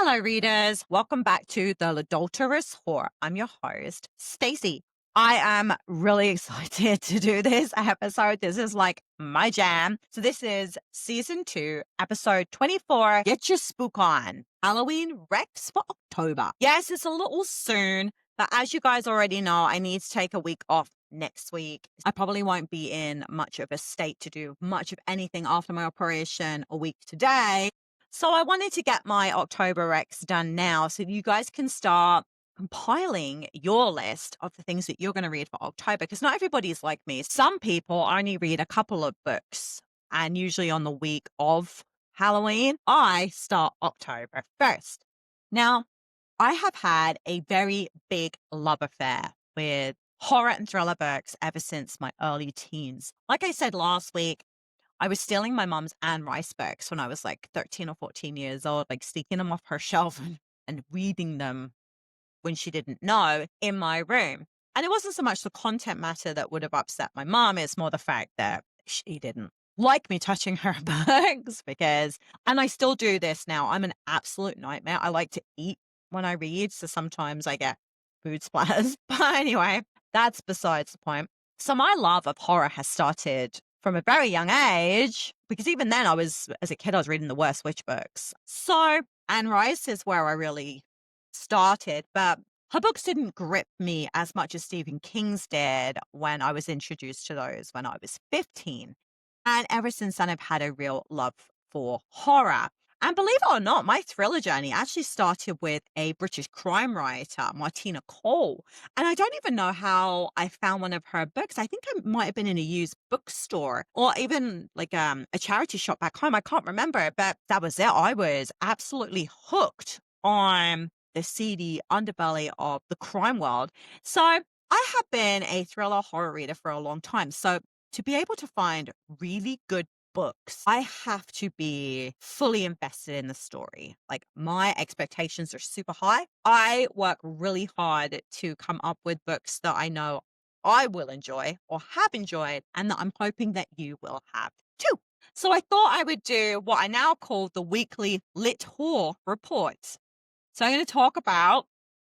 Hello, readers. Welcome back to The Adulterous Whore. I'm your host, Stacey. I am really excited to do this episode. This is like my jam. So this is season 2, episode 24. Get your spook on. Halloween Rex for October. Yes, it's a little soon, but as you guys already know, I need to take a week off next week. I probably won't be in much of a state to do much of anything after my operation a week today. So I wanted to get my October Rex done now so you guys can start compiling your list of the things that you're going to read for October, because not everybody's like me. Some people only read a couple of books, and usually on the week of Halloween, I start October 1st. Now, I have had a very big love affair with horror and thriller books ever since my early teens. Like I said last week, I was stealing my mom's Anne Rice books when I was like 13 or 14 years old, like sneaking them off her shelf and reading them when she didn't know in my room. And it wasn't so much the content matter that would have upset my mom, it's more the fact that she didn't like me touching her books and I still do this now. I'm an absolute nightmare. I like to eat when I read, so sometimes I get food splatters. But anyway, that's besides the point. So my love of horror has started from a very young age, because even then as a kid, I was reading the worst witch books. So Anne Rice is where I really started, but her books didn't grip me as much as Stephen King's did when I was introduced to those when I was 15. And ever since then, I've had a real love for horror. And believe it or not, my thriller journey actually started with a British crime writer, Martina Cole. And I don't even know how I found one of her books. I think I might have been in a used bookstore or even like a charity shop back home. I can't remember, but that was it. I was absolutely hooked on the seedy underbelly of the crime world. So I have been a thriller horror reader for a long time. So to be able to find really good books, I have to be fully invested in the story. Like, my expectations are super high. I work really hard to come up with books that I know I will enjoy or have enjoyed, and that I'm hoping that you will have too. So I thought I would do what I now call the weekly Lit Whore report. So I'm going to talk about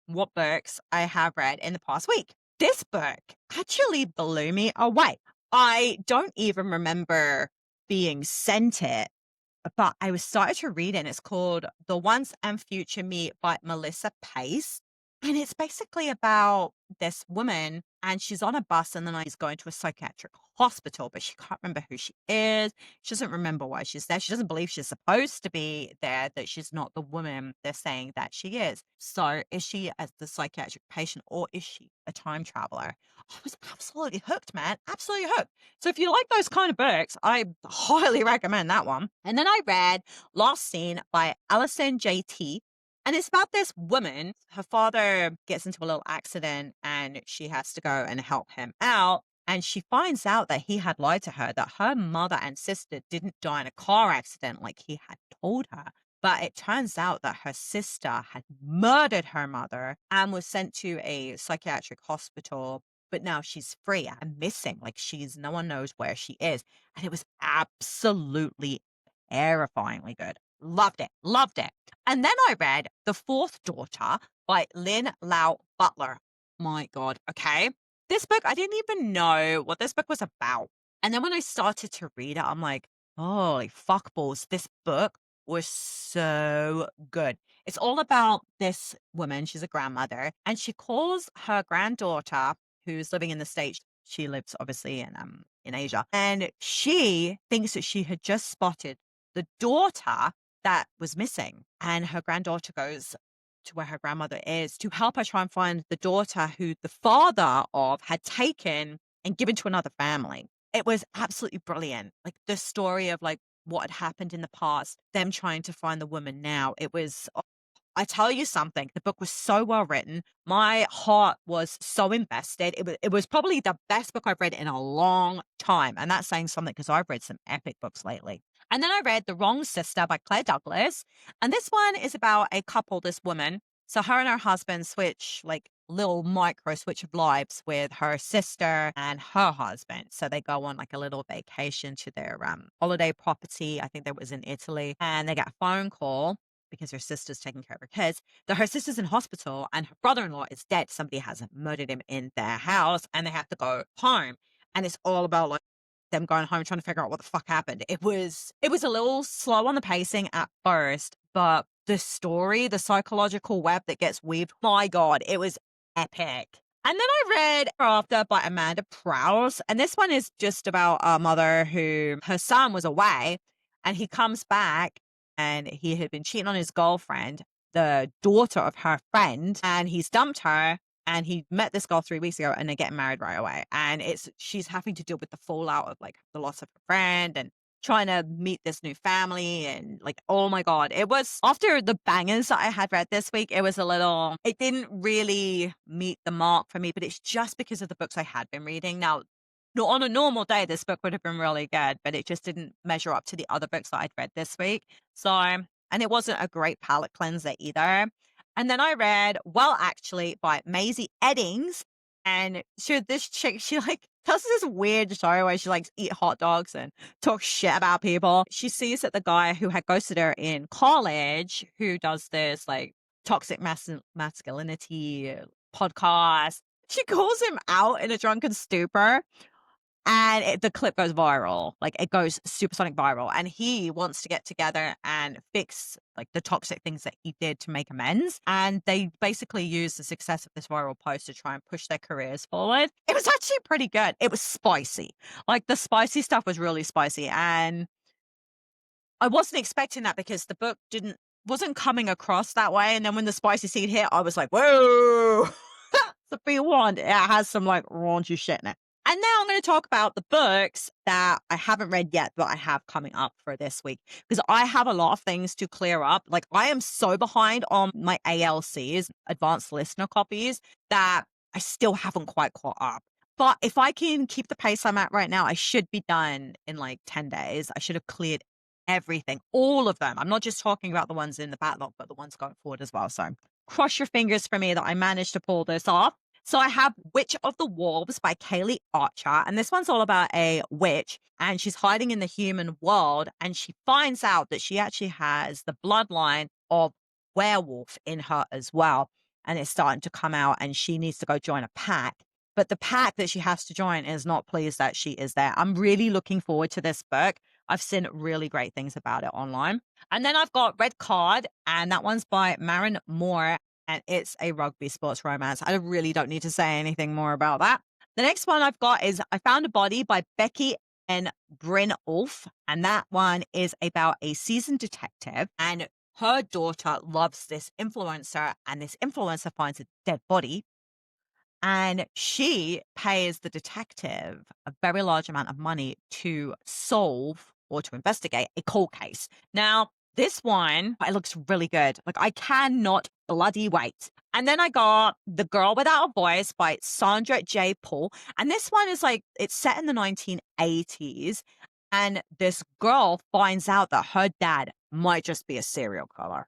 what books I have read in the past week. This book actually blew me away. I don't even remember being sent it, but I was started to read it, and it's called The Once and Future Me by Melissa Pace. And it's basically about this woman, and she's on a bus, and then she's going to a psychiatric hospital, but she can't remember who she is. She doesn't remember why she's there. She doesn't believe she's supposed to be there, that she's not the woman they're saying that she is. So is she as the psychiatric patient, or is she a time traveler? I was absolutely hooked, man. Absolutely hooked. So if you like those kind of books, I highly recommend that one. And then I read Last Seen by Alison J.T. And it's about this woman. Her father gets into a little accident and she has to go and help him out. And she finds out that he had lied to her, that her mother and sister didn't die in a car accident like he had told her. But it turns out that her sister had murdered her mother and was sent to a psychiatric hospital. But now she's free and missing. Like, no one knows where she is. And it was absolutely terrifyingly good. Loved it. Loved it. And then I read The Fourth Daughter by Lynn Lau Butler. My God. Okay. This book, I didn't even know what this book was about. And then when I started to read it, I'm like, holy fuck balls. This book was so good. It's all about this woman. She's a grandmother, and she calls her granddaughter, who's living in the States. She lives obviously in Asia. And she thinks that she had just spotted the daughter that was missing. And her granddaughter goes to where her grandmother is to help her try and find the daughter who the father of had taken and given to another family. It was absolutely brilliant. Like, the story of like what had happened in the past, them trying to find the woman now. It was, I tell you something, the book was so well written. My heart was so invested. It was probably the best book I've read in a long time. And that's saying something, because I've read some epic books lately. And then I read The Wrong Sister by Claire Douglas. And this one is about a couple, this woman. So her and her husband switch, like little micro switch of lives with her sister and her husband. So they go on like a little vacation to their holiday property. I think that was in Italy. And they get a phone call because her sister's taking care of her kids, that her sister's in hospital and her brother-in-law is dead. Somebody has murdered him in their house and they have to go home. And it's all about like them going home trying to figure out what the fuck happened. It was a little slow on the pacing at first, but the story, the psychological web that gets weaved, my God, it was epic. And then I read After by Amanda Prowse, and this one is just about a mother who her son was away and he comes back and he had been cheating on his girlfriend, the daughter of her friend, and he's dumped her and he met this girl 3 weeks ago and they're getting married right away. And she's having to deal with the fallout of like the loss of her friend and trying to meet this new family and like, oh my God, it was after the bangers that I had read this week, it didn't really meet the mark for me, but it's just because of the books I had been reading. Now, on a normal day, this book would have been really good, but it just didn't measure up to the other books that I'd read this week. So, and it wasn't a great palate cleanser either. And then I read Well Actually by Maisie Eddings. And this chick, she like does this weird show where she likes eat hot dogs and talk shit about people. She sees that the guy who had ghosted her in college, who does this like toxic masculinity podcast, she calls him out in a drunken stupor. And the clip goes viral, like it goes supersonic viral. And he wants to get together and fix like the toxic things that he did to make amends. And they basically use the success of this viral post to try and push their careers forward. It was actually pretty good. It was spicy. Like the spicy stuff was really spicy. And I wasn't expecting that because the book wasn't coming across that way. And then when the spicy scene hit, I was like, whoa. So be warned, it has some like raunchy shit in it. And now I'm going to talk about the books that I haven't read yet, but I have coming up for this week because I have a lot of things to clear up. Like I am so behind on my ALCs, advanced listener copies, that I still haven't quite caught up. But if I can keep the pace I'm at right now, I should be done in like 10 days. I should have cleared everything, all of them. I'm not just talking about the ones in the backlog, but the ones going forward as well. So cross your fingers for me that I managed to pull this off. So I have Witch of the Wolves by Kaylee Archer. And this one's all about a witch and she's hiding in the human world. And she finds out that she actually has the bloodline of werewolf in her as well. And it's starting to come out and she needs to go join a pack. But the pack that she has to join is not pleased that she is there. I'm really looking forward to this book. I've seen really great things about it online. And then I've got Red Card, and that one's by Maren Moore, and it's a rugby sports romance. I really don't need to say anything more about that. The next one I've got is I Found a Body by Becky and Bryn Ulf, and that one is about a seasoned detective, and her daughter loves this influencer, and this influencer finds a dead body. And she pays the detective a very large amount of money to solve or to investigate a cold case. Now, this one, it looks really good. Like, I cannot bloody wait. And then I got The Girl Without a Voice by Sandra J. Paul. And this one is like, it's set in the 1980s. And this girl finds out that her dad might just be a serial killer.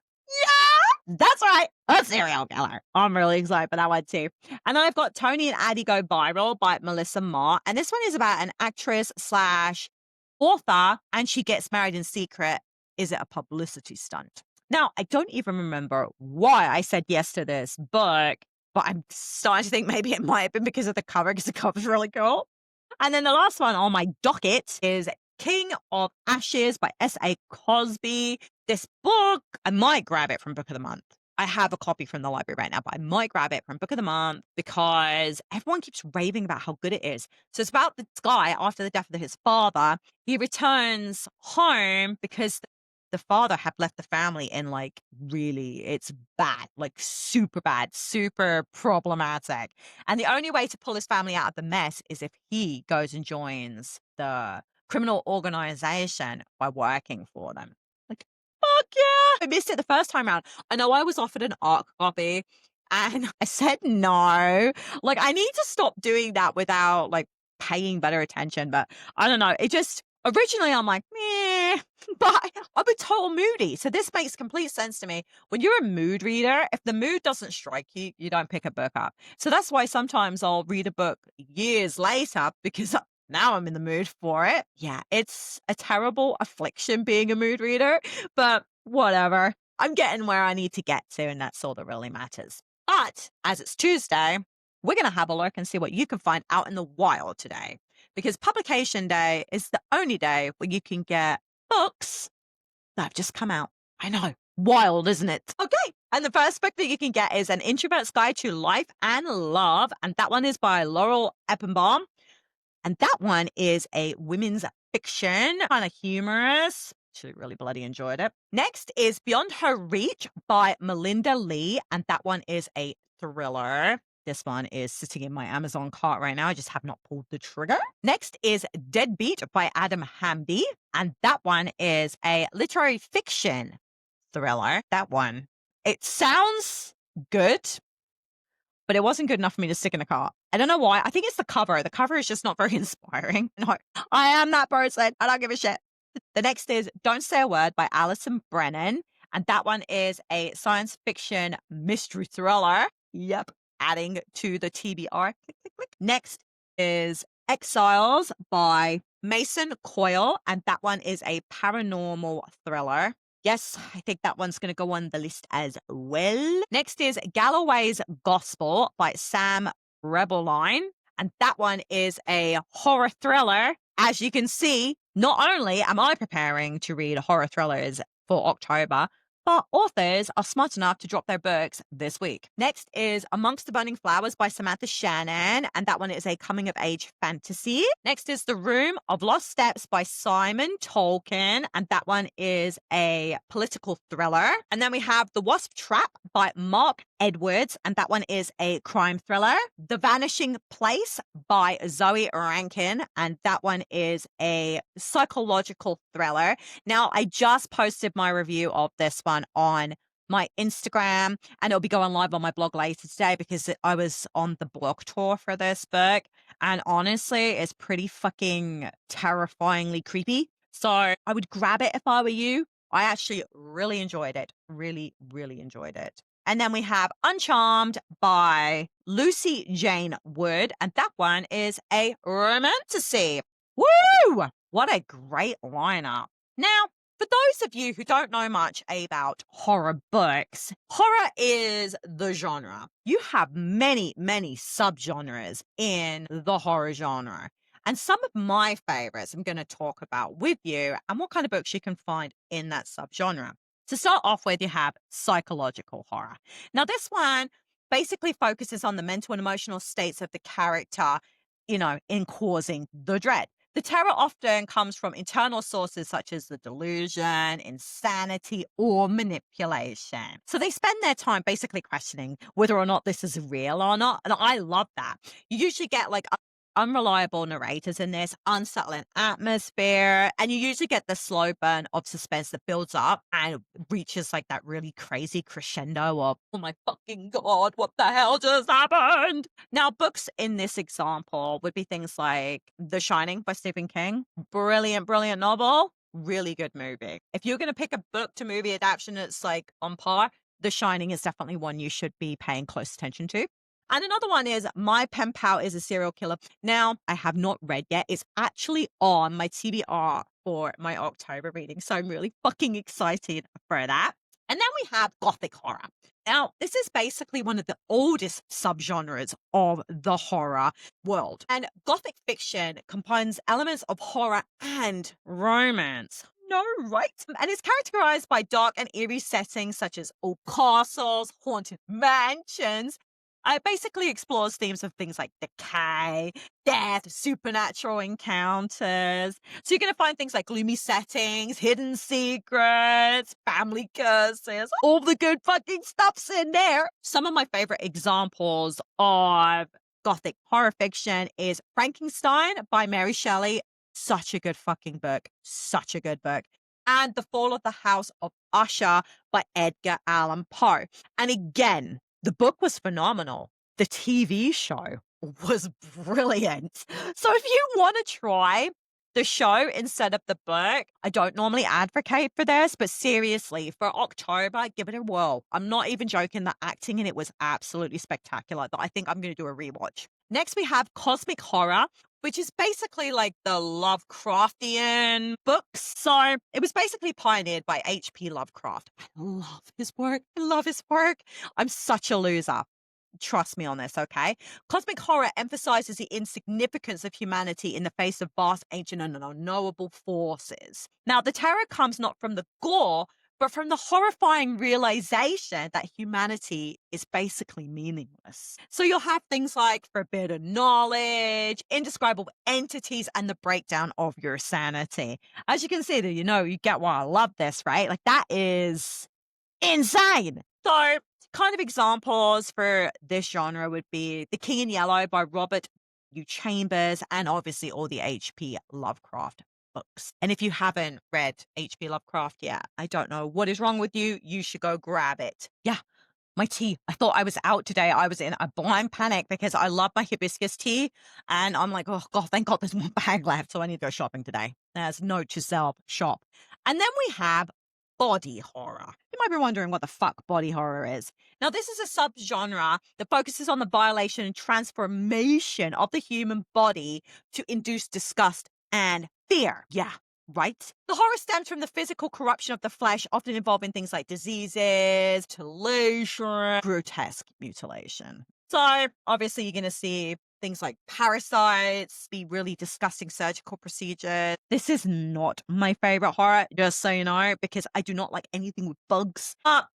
That's right, a serial killer. I'm really excited for that one too. And then I've got Tony and Addie Go Viral by Melissa Marr. And this one is about an actress slash author, and she gets married in secret. Is it a publicity stunt? Now, I don't even remember why I said yes to this book, but I'm starting to think maybe it might have been because of the cover, because the cover's really cool. And then the last one on my docket is King of Ashes by S.A. Cosby. This book, I might grab it from Book of the Month. I have a copy from the library right now, but I might grab it from Book of the Month because everyone keeps raving about how good it is. So it's about this guy after the death of his father. He returns home because the father had left the family in like really, it's bad, like super bad, super problematic. And the only way to pull his family out of the mess is if he goes and joins the criminal organization by working for them. Like, fuck yeah. I missed it the first time around. I know I was offered an ARC copy and I said no. Like, I need to stop doing that without like paying better attention. But I don't know. It just, originally I'm like, meh, but I'm a total moody. So this makes complete sense to me. When you're a mood reader, if the mood doesn't strike you, you don't pick a book up. So that's why sometimes I'll read a book years later because now I'm in the mood for it. Yeah, it's a terrible affliction being a mood reader, but whatever. I'm getting where I need to get to, and that's all that really matters. But as it's Tuesday, we're going to have a look and see what you can find out in the wild today. Because publication day is the only day where you can get books that have just come out. I know. Wild, isn't it? Okay. And the first book that you can get is An Introvert's Guide to Life and Love. And that one is by Laurel Eppenbaum. And that one is a women's fiction, kind of humorous. Actually, really bloody enjoyed it. Next is Beyond Her Reach by Melinda Lee. And that one is a thriller. This one is sitting in my Amazon cart right now. I just have not pulled the trigger. Next is Deadbeat by Adam Hamby. And that one is a literary fiction thriller. That one, it sounds good, but it wasn't good enough for me to stick in the cart. I don't know why. I think it's the cover. The cover is just not very inspiring. No, I am that person. I don't give a shit. The next is Don't Say a Word by Alison Brennan. And that one is a science fiction mystery thriller. Yep. Adding to the TBR. Click, click, click. Next is Exiles by Mason Coyle. And that one is a paranormal thriller. Yes, I think that one's going to go on the list as well. Next is Galloway's Gospel by Sam Rebelline. And that one is a horror thriller. As you can see, not only am I preparing to read horror thrillers for October, but authors are smart enough to drop their books this week. Next is Amongst the Burning Flowers by Samantha Shannon, and that one is a coming-of-age fantasy. Next is The Room of Lost Steps by Simon Tolkien, and that one is a political thriller. And then we have The Wasp Trap by Mark Edwards, and that one is a crime thriller. The Vanishing Place by Zoe Rankin, and that one is a psychological thriller. Now, I just posted my review of this one on my Instagram, and it'll be going live on my blog later today because I was on the blog tour for this book, and honestly, it's pretty fucking terrifyingly creepy. So I would grab it if I were you. I actually really enjoyed it. Really, really enjoyed it. And then we have Uncharmed by Lucy Jane Wood, and that one is a romantasy. Woo! What a great lineup. Now, for those of you who don't know much about horror books, horror is the genre. You have many, many subgenres in the horror genre. And some of my favorites I'm going to talk about with you and what kind of books you can find in that subgenre. To start off with, you have psychological horror. Now, this one basically focuses on the mental and emotional states of the character, in causing the dread. The terror often comes from internal sources such as the delusion, insanity, or manipulation. So they spend their time basically questioning whether or not this is real or not. And I love that. You usually get unreliable narrators in this, unsettling atmosphere, and you usually get the slow burn of suspense that builds up and reaches that really crazy crescendo of, oh my fucking God, what the hell just happened? Now, books in this example would be things like The Shining by Stephen King. Brilliant, brilliant novel. Really good movie. If you're going to pick a book to movie adaptation that's on par, The Shining is definitely one you should be paying close attention to. And another one is My Pen Pal is a Serial Killer. Now, I have not read yet. It's actually on my TBR for my October reading. So I'm really fucking excited for that. And then we have Gothic horror. Now, this is basically one of the oldest subgenres of the horror world. And Gothic fiction combines elements of horror and romance. No, right? And it's characterized by dark and eerie settings such as old castles, haunted mansions. It basically explores themes of things like decay, death, supernatural encounters. So you're going to find things like gloomy settings, hidden secrets, family curses, all the good fucking stuff's in there. Some of my favorite examples of Gothic horror fiction is Frankenstein by Mary Shelley. Such a good fucking book. Such a good book. And The Fall of the House of Usher by Edgar Allan Poe. And again, the book was phenomenal. The TV show was brilliant. So if you want to try the show instead of the book, I don't normally advocate for this, but seriously, for October, give it a whirl. I'm not even joking. The acting in it was absolutely spectacular. I think I'm going to do a rewatch. Next, we have cosmic horror which is basically like the Lovecraftian books. So it was basically pioneered by H.P. Lovecraft. I love his work. I love his work. I'm such a loser. Trust me on this, okay? Cosmic horror emphasizes the insignificance of humanity in the face of vast, ancient, and unknowable forces. Now, the terror comes not from the gore, but from the horrifying realization that humanity is basically meaningless. So you'll have things like forbidden knowledge, indescribable entities, and the breakdown of your sanity. As you can see, you get why I love this, right? Like, that is insane. So, kind of examples for this genre would be The King in Yellow by Robert U. Chambers, and obviously all the H.P. Lovecraft books. And if you haven't read H.P. Lovecraft yet, I don't know what is wrong with you. You should go grab it. Yeah, my tea. I thought I was out today. I was in a blind panic because I love my hibiscus tea. And I'm like, oh, God, thank God there's one bag left. So I need to go shopping today. There's note to self, shop. And then we have body horror. You might be wondering what the fuck body horror is. Now, this is a subgenre that focuses on the violation and transformation of the human body to induce disgust and fear. Yeah, right? The horror stems from the physical corruption of the flesh, often involving things like diseases, mutilation, grotesque mutilation. So, obviously, you're going to see things like parasites, be really disgusting surgical procedures. This is not my favorite horror, just so you know, because I do not like anything with bugs. But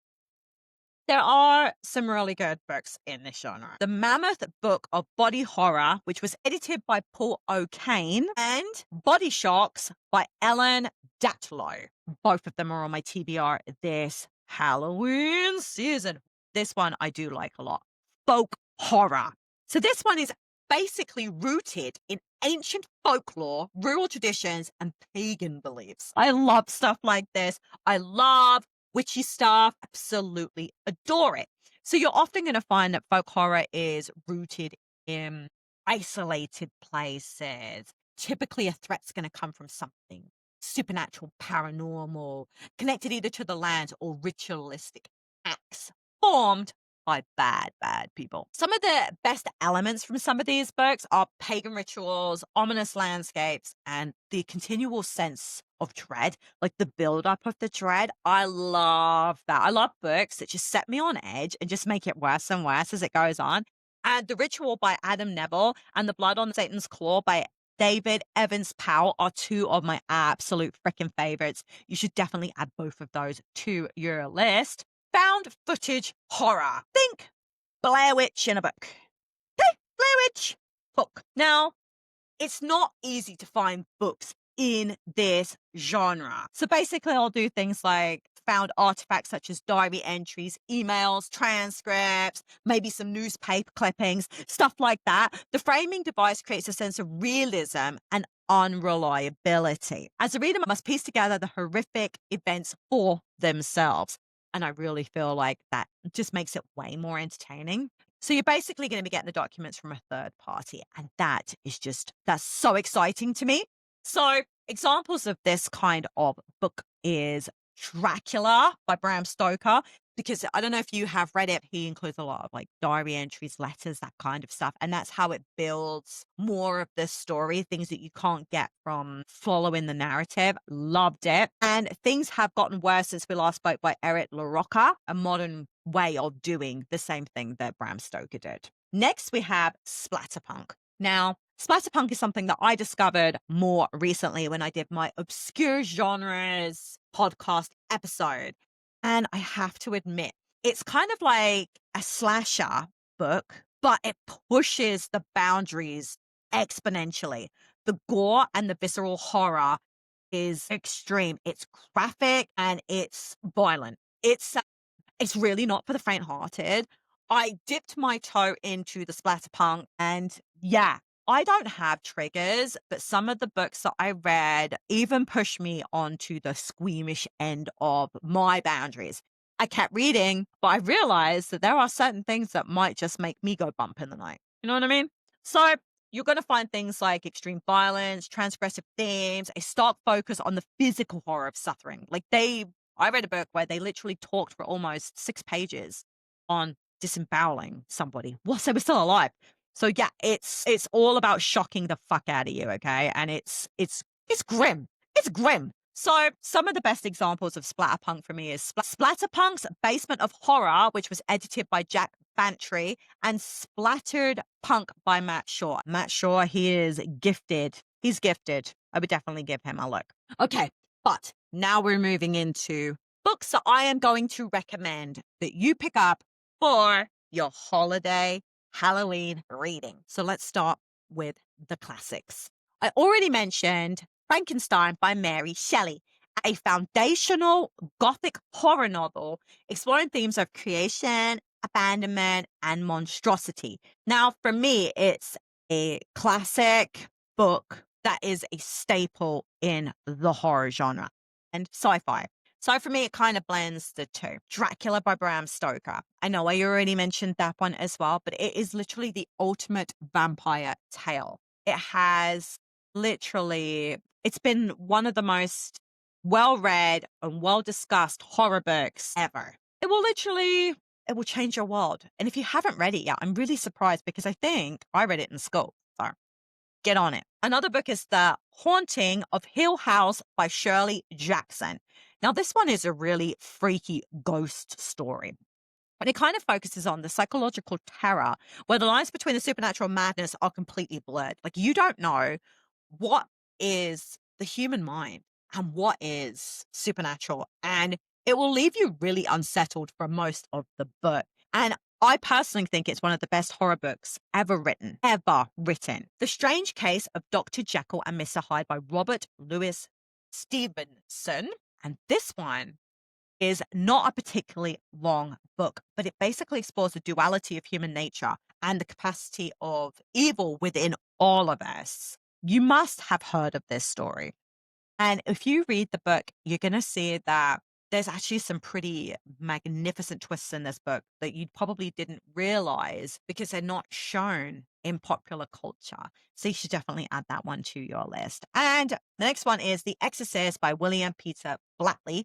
there are some really good books in this genre. The Mammoth Book of Body Horror, which was edited by Paul O'Kane, and Body Shocks by Ellen Datlow. Both of them are on my TBR this Halloween season. This one I do like a lot. Folk horror. So this one is basically rooted in ancient folklore, rural traditions, and pagan beliefs. I love stuff like this. I love witchy stuff, absolutely adore it. So you're often going to find that folk horror is rooted in isolated places. Typically, a threat's going to come from something supernatural, paranormal, connected either to the land or ritualistic acts formed by bad people. Some of the best elements from some of these books are pagan rituals, ominous landscapes, and the continual sense of dread, like the build-up of the dread. I love that. I love books that just set me on edge and just make it worse and worse as it goes on. And The Ritual by Adam Neville and The Blood on Satan's Claw by David Evans Powell are two of my absolute freaking favorites. You should definitely add both of those to your list. Found footage horror. Think Blair Witch in a book. Hey, Blair Witch book. Now, it's not easy to find books in this genre. So basically, I'll do things like found artifacts such as diary entries, emails, transcripts, maybe some newspaper clippings, stuff like that. The framing device creates a sense of realism and unreliability. As a reader, I must piece together the horrific events for themselves. And I really feel like that just makes it way more entertaining. So you're basically going to be getting the documents from a third party. And that's so exciting to me. So examples of this kind of book is Dracula by Bram Stoker, because I don't know if you have read it. He includes a lot of like diary entries, letters, that kind of stuff. And that's how it builds more of the story, things that you can't get from following the narrative. Loved it. And things have gotten worse since we last spoke by Eric LaRocca, a modern way of doing the same thing that Bram Stoker did. Next, we have splatterpunk. Now, splatterpunk is something that I discovered more recently when I did my obscure genres podcast episode. And I have to admit, it's kind of like a slasher book, but it pushes the boundaries exponentially. The gore and the visceral horror is extreme. It's graphic and it's violent. It's really not for the faint-hearted. I dipped my toe into the splatterpunk, and yeah, I don't have triggers, but some of the books that I read even pushed me onto the squeamish end of my boundaries. I kept reading, but I realized that there are certain things that might just make me go bump in the night. You know what I mean? So you're going to find things like extreme violence, transgressive themes, a stark focus on the physical horror of suffering. I read a book where they literally talked for almost 6 pages on disemboweling somebody whilst they were still alive. So yeah, it's all about shocking the fuck out of you, okay? And it's grim. It's grim. So some of the best examples of splatterpunk for me is Splatterpunk's Basement of Horror, which was edited by Jack Bantry, and Splattered Punk by Matt Shaw. Matt Shaw, he is gifted. He's gifted. I would definitely give him a look. Okay, but now we're moving into books that I am going to recommend that you pick up for your holiday Halloween reading. So let's start with the classics. I already mentioned Frankenstein by Mary Shelley, a foundational Gothic horror novel exploring themes of creation, abandonment, and monstrosity. Now, for me, it's a classic book that is a staple in the horror genre and sci-fi. So for me, it kind of blends the two. Dracula by Bram Stoker. I know I already mentioned that one as well, but it is literally the ultimate vampire tale. It has literally, it's been one of the most well-read and well-discussed horror books ever. It will change your world. And if you haven't read it yet, I'm really surprised because I think I read it in school. So get on it. Another book is The Haunting of Hill House by Shirley Jackson. Now, this one is a really freaky ghost story. And it kind of focuses on the psychological terror where the lines between the supernatural and madness are completely blurred. Like, you don't know what is the human mind and what is supernatural. And it will leave you really unsettled for most of the book. And I personally think it's one of the best horror books ever written, ever written. The Strange Case of Dr. Jekyll and Mr. Hyde by Robert Louis Stevenson. And this one is not a particularly long book, but it basically explores the duality of human nature and the capacity of evil within all of us. You must have heard of this story. And if you read the book, you're going to see that there's actually some pretty magnificent twists in this book that you probably didn't realize because they're not shown in popular culture. So you should definitely add that one to your list. And the next one is The Exorcist by William Peter Blatty.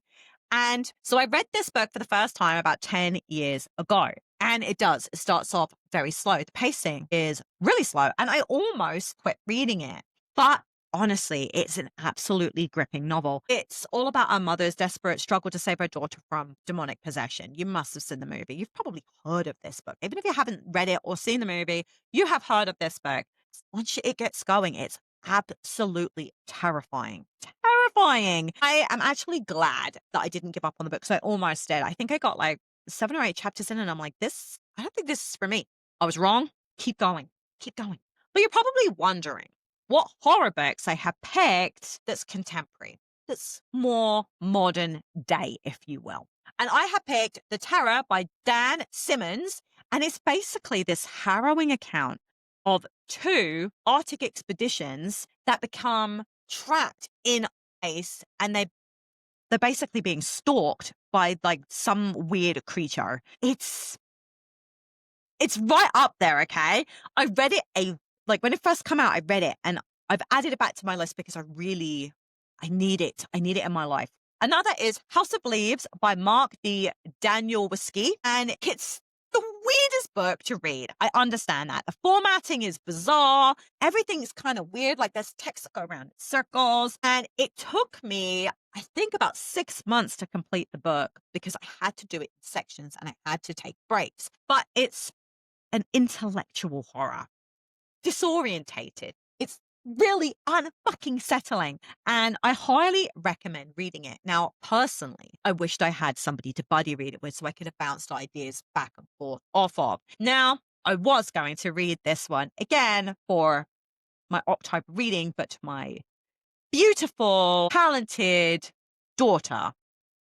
And so I read this book for the first time about 10 years ago. And it starts off very slow. The pacing is really slow. And I almost quit reading it. But honestly, it's an absolutely gripping novel. It's all about a mother's desperate struggle to save her daughter from demonic possession. You must have seen the movie. You've probably heard of this book. Even if you haven't read it or seen the movie, you have heard of this book. Once it gets going, it's absolutely terrifying. Terrifying. I am actually glad that I didn't give up on the book. So I almost did. I think I got like 7 or 8 chapters in and I'm like, I don't think this is for me. I was wrong. Keep going. Keep going. But you're probably wondering what horror books I have picked that's contemporary, that's more modern day, if you will. And I have picked The Terror by Dan Simmons. And it's basically this harrowing account of 2 Arctic expeditions that become trapped in ice and they're basically being stalked by like some weird creature. It's right up there, okay? I read it when it first came out, I read it and I've added it back to my list because I need it. I need it in my life. Another is House of Leaves by Mark D. Daniel Whiskey. And it's the weirdest book to read. I understand that. The formatting is bizarre. Everything's kind of weird. Like there's text that go around in circles. And it took me, I think, about 6 months to complete the book because I had to do it in sections and I had to take breaks. But it's an intellectual horror. Disorientated. It's really unfucking settling. And I highly recommend reading it. Now, personally, I wished I had somebody to buddy read it with so I could have bounced ideas back and forth off of. Now, I was going to read this one again for my op-type reading, but my beautiful, talented daughter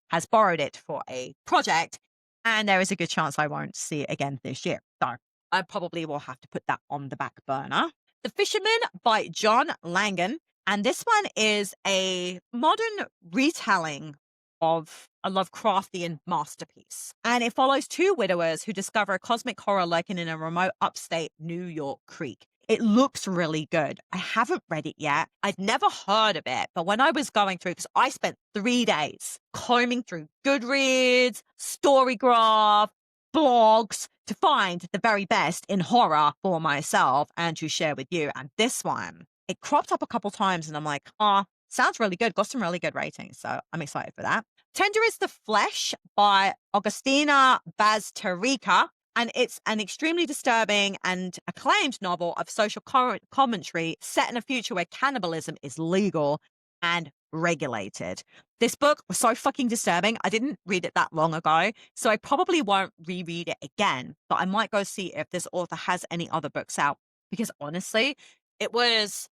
has borrowed it for a project. And there is a good chance I won't see it again this year. So I probably will have to put that on the back burner. The Fisherman by John Langan. And this one is a modern retelling of a Lovecraftian masterpiece. And it follows 2 widowers who discover a cosmic horror lurking in a remote upstate New York creek. It looks really good. I haven't read it yet. I'd never heard of it. But when I was going through, because I spent 3 days combing through Goodreads, Storygraph, blogs, to find the very best in horror for myself and to share with you. And this one, it cropped up a couple times and I'm like, oh, sounds really good. Got some really good ratings. So I'm excited for that. Tender is the Flesh by Augustina Bazterrica. And it's an extremely disturbing and acclaimed novel of social commentary set in a future where cannibalism is legal and regulated. This book was so fucking disturbing. I didn't read it that long ago, so I probably won't reread it again, but I might go see if this author has any other books out because honestly, it was,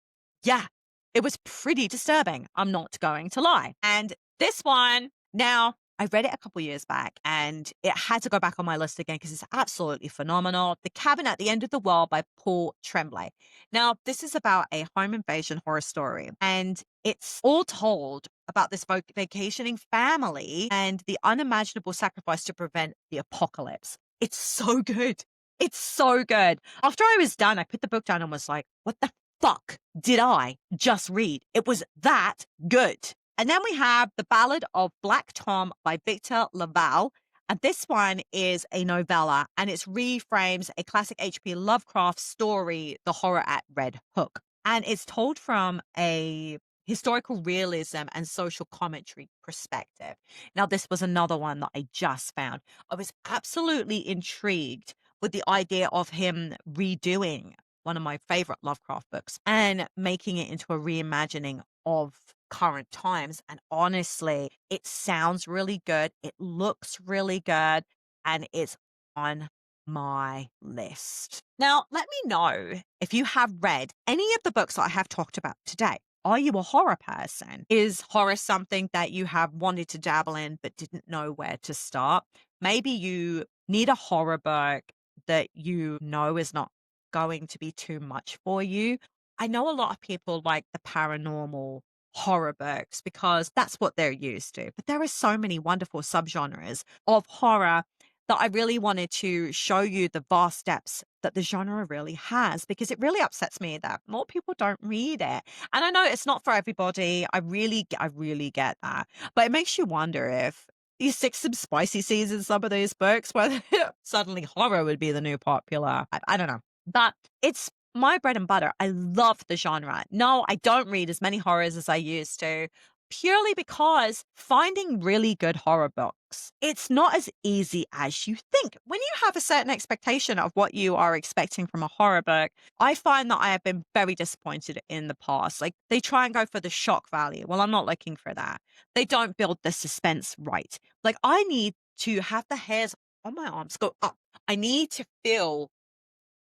yeah, it was pretty disturbing. I'm not going to lie. And this one, now, I read it a couple years back and it had to go back on my list again because it's absolutely phenomenal. The Cabin at the End of the World by Paul Tremblay. Now, this is about a home invasion horror story and it's all told about this vacationing family and the unimaginable sacrifice to prevent the apocalypse. It's so good. It's so good. After I was done, I put the book down and was like, what the fuck did I just read? It was that good. And then we have The Ballad of Black Tom by Victor Laval. And this one is a novella and it reframes a classic H.P. Lovecraft story, The Horror at Red Hook. And it's told from a historical realism and social commentary perspective. Now, this was another one that I just found. I was absolutely intrigued with the idea of him redoing one of my favorite Lovecraft books and making it into a reimagining of current times. And honestly, it sounds really good. It looks really good. And it's on my list. Now, let me know if you have read any of the books that I have talked about today. Are you a horror person? Is horror something that you have wanted to dabble in but didn't know where to start? Maybe you need a horror book that you know is not going to be too much for you. I know a lot of people like the paranormal horror books because that's what they're used to. But there are so many wonderful subgenres of horror that I really wanted to show you the vast depths that the genre really has because it really upsets me that more people don't read it. And I know it's not for everybody. I really get that. But it makes you wonder if you stick some spicy seeds in some of these books, whether suddenly horror would be the new popular. I don't know. But it's my bread and butter. I love the genre. No, I don't read as many horrors as I used to, purely because finding really good horror books, it's not as easy as you think. When you have a certain expectation of what you are expecting from a horror book, I find that I have been very disappointed in the past. Like they try and go for the shock value. Well, I'm not looking for that. They don't build the suspense right. Like I need to have the hairs on my arms go up. I need to feel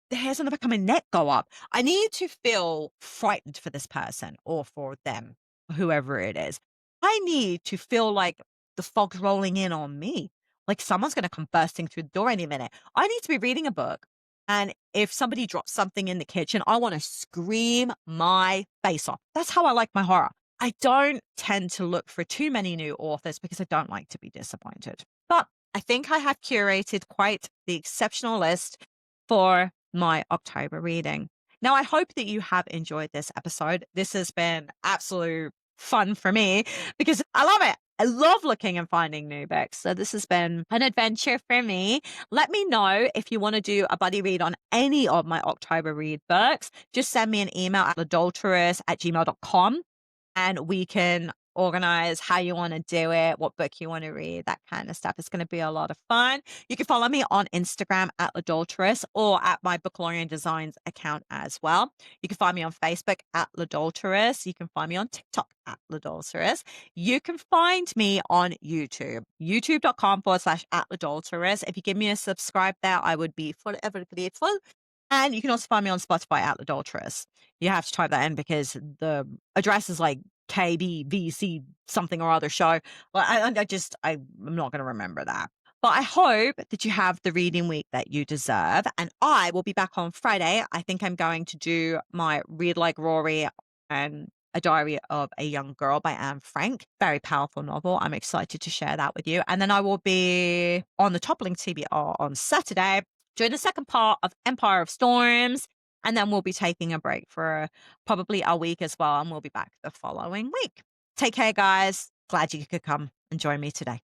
the hairs on the back of my neck go up. I need to feel frightened for this person or for them, whoever it is. I need to feel like the fog's rolling in on me, like someone's going to come bursting through the door any minute. I need to be reading a book. And if somebody drops something in the kitchen, I want to scream my face off. That's how I like my horror. I don't tend to look for too many new authors because I don't like to be disappointed. But I think I have curated quite the exceptional list for my October reading. Now, I hope that you have enjoyed this episode. This has been absolute fun for me because I love it. I love looking and finding new books. So this has been an adventure for me. Let me know if you want to do a buddy read on any of my October read books. Just send me an email at adulterous@gmail.com and we can organize how you want to do it, what book you want to read, that kind of stuff. It's going to be a lot of fun. You can follow me on Instagram at Ladulterous or at my Booklorian Designs account as well. You can find me on Facebook at Ladulterous. You can find me on TikTok at Ladulterous. You can find me on YouTube, youtube.com/at Ladulterous. If you give me a subscribe there, I would be forever grateful. And you can also find me on Spotify at Ladulterous. You have to type that in because the address is like KBVC something or other show. Well, I'm not going to remember that. But I hope that you have the reading week that you deserve. And I will be back on Friday. I think I'm going to do my Read Like Rory and A Diary of a Young Girl by Anne Frank. Very powerful novel. I'm excited to share that with you. And then I will be on the Toppling TBR on Saturday during the second part of Empire of Storms. And then we'll be taking a break for probably a week as well. And we'll be back the following week. Take care, guys. Glad you could come and join me today.